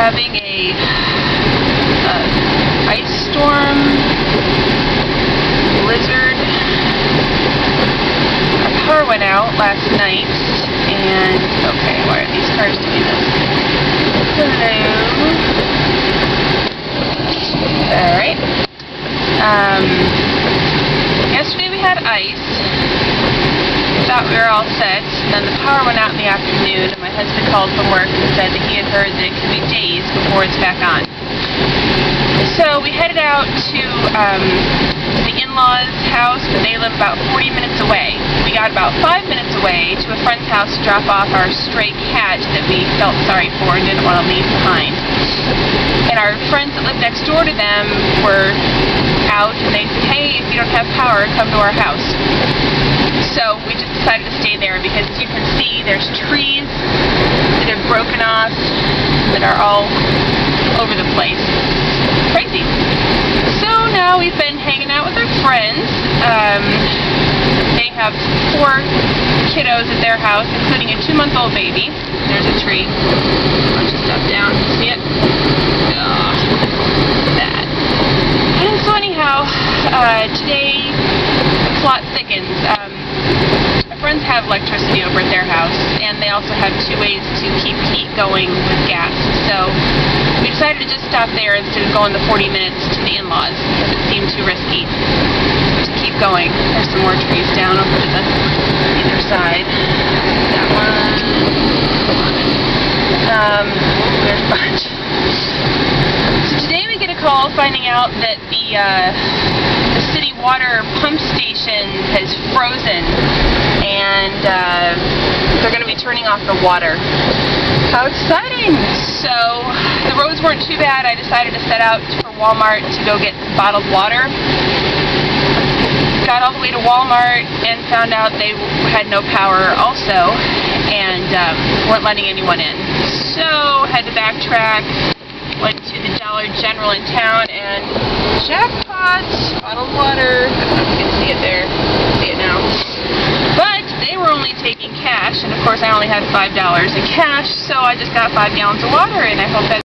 having a ice storm, blizzard. Our power went out last night, and okay, why are these cars doing this? Hello. Alright. Yesterday we had ice. Thought we were all set. Then the power went out in the afternoon, and my husband called from work and said that he had heard that it could be days before it's back on. So we headed out to the in-laws' house, but they live about 40 minutes away. We got about 5 minutes away to a friend's house to drop off our stray cat that we felt sorry for and didn't want to leave behind. And our friends that lived next door to them were out, and they said, hey, if you don't have power, come to our house. So we just decided to stay there because, as you can see, there's trees that have broken off that are all over the place. Crazy. So now we've been hanging out with our friends. They have 4 kiddos at their house, including a 2-month-old baby. There's a tree. A bunch of stuff down. See it? That. And so anyhow, today the plot thickens. My friends have electricity over at their house, and they also have 2 ways to keep heat going with gas. So we decided to just stop there instead of going the 40 minutes to the in-laws because it seemed too risky to keep going. There's some more trees down over to the either side. That one. There's a bunch. So today we get a call finding out that the city water pump station has frozen, and they're going to be turning off the water. How exciting! So the roads weren't too bad. I decided to set out for Walmart to go get bottled water. Got all the way to Walmart and found out they had no power also, and weren't letting anyone in. So had to backtrack, went to the Dollar General in town, and jackpot! Bottled water. I don't know if you can see it there. See it now. But they were only taking cash, and of course I only had $5 in cash, so I just got 5 gallons of water, and I hope that